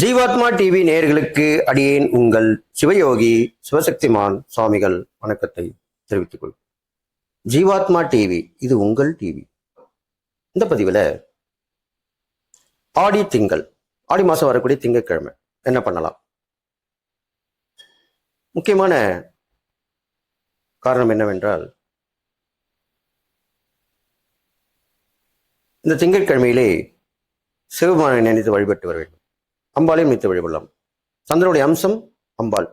ஜீவாத்மா டிவி நேயர்களுக்கு அடியேன் உங்கள் சிவயோகி சிவசக்திமான் சுவாமிகள் வணக்கத்தை தெரிவித்துக் கொள்கிறேன். ஜீவாத்மா டிவி இது உங்கள் டிவி. இந்த பதிவில் ஆடி மாசம் வரக்கூடிய திங்கட்கிழமை என்ன பண்ணலாம், முக்கியமான காரணம் என்னவென்றால், இந்த திங்கட்கிழமையிலே சிவபெருமானை நினைத்து வழிபட்டு வர வேண்டும். அம்பாளையும் நினைத்து வழிபடலாம். சந்திரனுடைய அம்சம் அம்பாள்.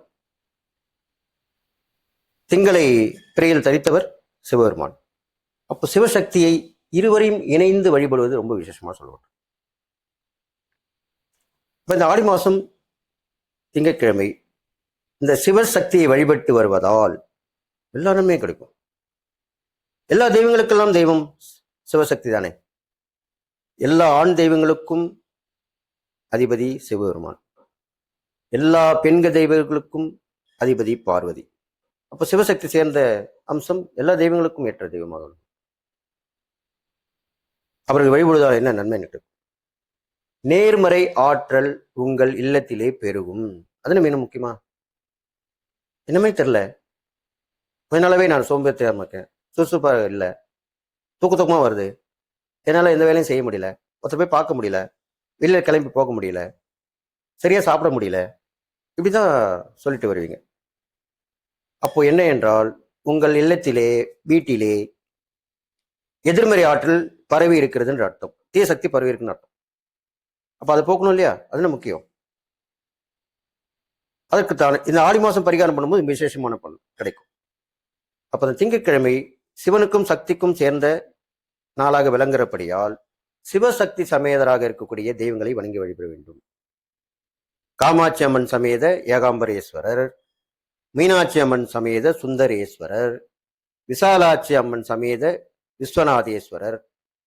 திங்களை பிறையில் தரித்தவர் சிவபெருமான். அப்போ சிவசக்தியை இருவரையும் இணைந்து வழிபடுவது ரொம்ப விசேஷமா சொல்லுவாங்க. இப்ப இந்த ஆடி மாசம் திங்கட்கிழமை இந்த சிவசக்தியை வழிபட்டு வருவதால் எல்லா நன்மையும் கிடைக்கும். எல்லா தெய்வங்களுக்கெல்லாம் தெய்வம் சிவசக்தி தானே. எல்லா ஆண் தெய்வங்களுக்கும் அதிபதி சிவபெருமான், எல்லா பெண்கள் தெய்வங்களுக்கும் அதிபதி பார்வதி. அப்போ சிவசக்தி சேர்ந்த அம்சம் எல்லா தெய்வங்களுக்கும் ஏற்ற தெய்வமாக இருக்கும். அவர்கள் வழிபடுவதால் என்ன நன்மை நிகழும்? நேர்மறை ஆற்றல் உங்கள் இல்லத்திலே பெருகும். அது மிக முக்கியமா. என்னமே தெரியல, கொஞ்ச நாளாவே நான் சோம்பேறித்தனமா இருக்கேன், சுறுசுறுப்பாக இல்லை, தூக்கமா வருது, என்னால் எந்த வேலையும் செய்ய முடியல, ஒருத்தர் போய் பார்க்க முடியல, வெளியில் கிளம்பி போக முடியல, சரியா சாப்பிட முடியல, இப்படிதான் சொல்லிட்டு வருவீங்க. அப்போ என்ன என்றால், உங்கள் இல்லத்திலே வீட்டிலே எதிர்மறை ஆற்றல் பரவி இருக்கிறதுன்ற அர்த்தம், தீய சக்தி பரவி இருக்குன்னு அர்த்தம். அப்ப அதை போக்கணும் இல்லையா, அதுன்னு முக்கியம். அதற்குத்தான் இந்த ஆடி மாசம் பரிகாரம் பண்ணும்போது விசேஷமான பலன் கிடைக்கும். அப்ப அந்த திங்கட்கிழமை சிவனுக்கும் சக்திக்கும் சேர்ந்த நாளாக விளங்குறபடியால் சிவசக்தி சமேதராக இருக்கக்கூடிய தெய்வங்களை வணங்கி வழிபட வேண்டும். காமாட்சி அம்மன் சமேத ஏகாம்பரேஸ்வரர், மீனாட்சி அம்மன் சமேத சுந்தரேஸ்வரர், விசாலாட்சி அம்மன் சமேத விஸ்வநாதேஸ்வரர்.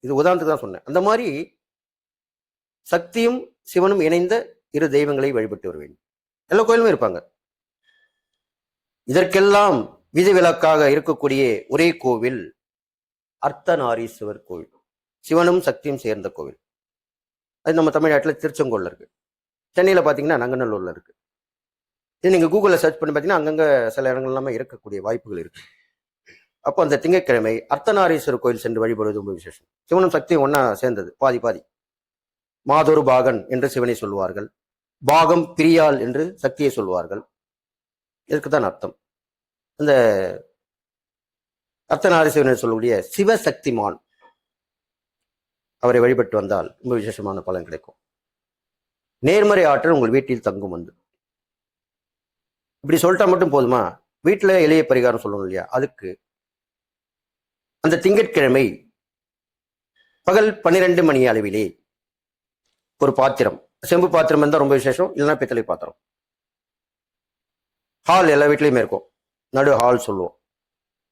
இது உதாரணத்துக்கு தான் சொன்னேன். அந்த மாதிரி சக்தியும் சிவனும் இணைந்த இரு தெய்வங்களை வழிபட்டு வர வேண்டும். எல்லா கோயிலுமே இருப்பாங்க. இதற்கெல்லாம் விதிவிலக்காக இருக்கக்கூடிய ஒரே கோவில் அர்த்தநாரீஸ்வரர் கோவில், சிவனும் சக்தியும் சேர்ந்த கோவில். அது நம்ம தமிழ்நாட்டில் திருச்செங்கோல்ல இருக்கு. சென்னையில் பார்த்தீங்கன்னா நங்கநல்லூர்ல இருக்கு. இது நீங்கள் கூகுளில் சர்ச் பண்ணி பார்த்தீங்கன்னா அங்கங்கே சில இடங்கள் எல்லாமே இருக்கக்கூடிய வாய்ப்புகள் இருக்கு. அப்போ அந்த திங்கட்கிழமை அர்த்தநாரீஸ்வரர் கோயில் சென்று வழிபடுவது ரொம்ப விசேஷம். சிவனும் சக்தியும் ஒன்னா சேர்ந்தது, பாதி பாதி. மாதொரு பாகன் என்று சிவனை சொல்வார்கள், பாகம் பிரியாள் என்று சக்தியை சொல்வார்கள். இதற்கு தான் அர்த்தம். இந்த அர்த்தநாரீஸ்வரன் சொல்லக்கூடிய சிவசக்திமான் அவரை வழிபட்டு வந்தால் ரொம்ப விசேஷமான பலன் கிடைக்கும். நேர்மறை ஆற்றல் உங்கள் வீட்டில் தங்கும். வந்து இப்படி சொல்லிட்டா மட்டும் போதுமா? வீட்டில் எளிய பரிகாரம் சொல்லணும் இல்லையா? அதுக்கு அந்த திங்கட்கிழமை பகல் 12 மணி அளவிலே ஒரு பாத்திரம், செம்பு பாத்திரம் இருந்தால் ரொம்ப விசேஷம், இல்லைன்னா பித்தளை பாத்திரம். ஹால் எல்லா வீட்லையுமே இருக்கும், நடு ஹால் சொல்லுவோம்.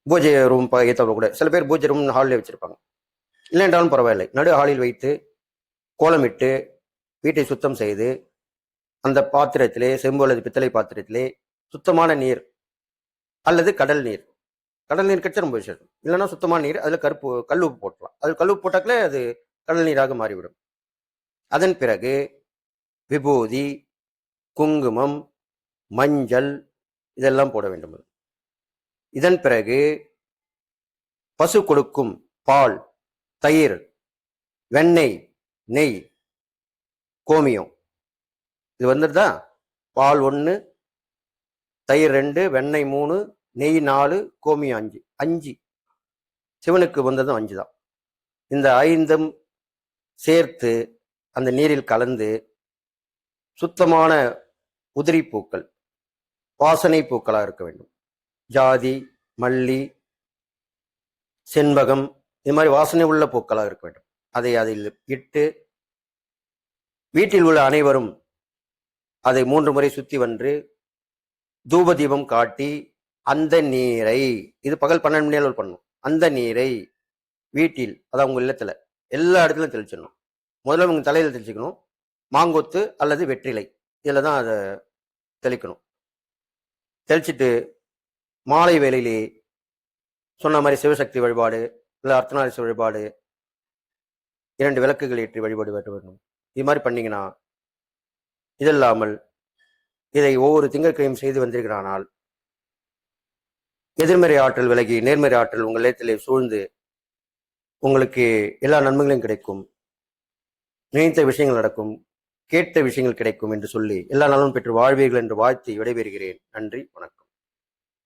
பூஜை ரூம் ஏற்றவங்க கூட சில பேர் பூஜை ரூம் ஹாலில் வச்சிருப்பாங்க. இல்லை என்றாலும் பரவாயில்லை, நடு ஹாலில் வைத்து கோலமிட்டு வீட்டை சுத்தம் செய்து அந்த பாத்திரத்திலே, செம்பு அல்லது பித்தளை பாத்திரத்திலே சுத்தமான நீர் அல்லது கடல் நீர் கிடைச்சா ரொம்ப விசேஷம். இல்லைன்னா சுத்தமான நீர், அதில் கல் உப்பு போட்டலாம். அது கல் உப்பு போட்டாக்கலே அது கடல் நீராக மாறிவிடும். அதன் பிறகு விபூதி, குங்குமம், மஞ்சள் இதெல்லாம் போட வேண்டும். இதன் பிறகு பசு கொடுக்கும் பால், தயிர், வெண்ணெய், நெய், கோமியம் இது வந்துடுதா? பால் 1, தயிர் 2, வெண்ணெய் 3, நெய் 4, கோமியம் 5. சிவனுக்கு வந்ததும் 5 தான். இந்த 5 சேர்த்து அந்த நீரில் கலந்து சுத்தமான உதிரி பூக்கள், வாசனை பூக்களாக இருக்க வேண்டும். ஜாதி, மல்லி, செண்பகம் இது மாதிரி வாசனை உள்ள பூக்களாக இருக்க வேண்டும். அதை அதில் இட்டு வீட்டில் உள்ள அனைவரும் அதை 3 முறை சுத்தி வந்து தூப தீபம் காட்டி அந்த நீரை, இது பகல் 12 மணி நேரம் பண்ணணும், அந்த நீரை வீட்டில், அதாவது உங்க இல்லத்துல எல்லா இடத்துலையும் தெளிச்சிடணும். முதல்ல உங்க தலையில தெளிச்சுக்கணும். மாங்கொத்து அல்லது வெற்றிலை இதில் தான் அதை தெளிக்கணும். தெளிச்சுட்டு மாலை வேளையிலே சொன்ன மாதிரி சிவசக்தி வழிபாடு இல்லை அர்த்தநாரீஸ்வரர் வழிபாடு, 2 விளக்குகள் ஏற்றி வழிபாடு வேண்டும். இது மாதிரி பண்ணீங்கன்னா இதல்லாமல் இதை ஒவ்வொரு திங்கட்கிழமையும் செய்து வந்திருக்கிறானால் எதிர்மறை ஆற்றல் விலகி நேர்மறை ஆற்றல் உங்கள் இல்லத்திலே சூழ்ந்து உங்களுக்கு எல்லா நன்மைகளும் கிடைக்கும், நினைத்த விஷயங்கள் நடக்கும், கேட்ட விஷயங்கள் கிடைக்கும் என்று சொல்லி எல்லா நாளும் பெற்று வாழ்வீர்கள் என்று வாழ்த்தி விடைபெறுகிறேன். நன்றி, வணக்கம்.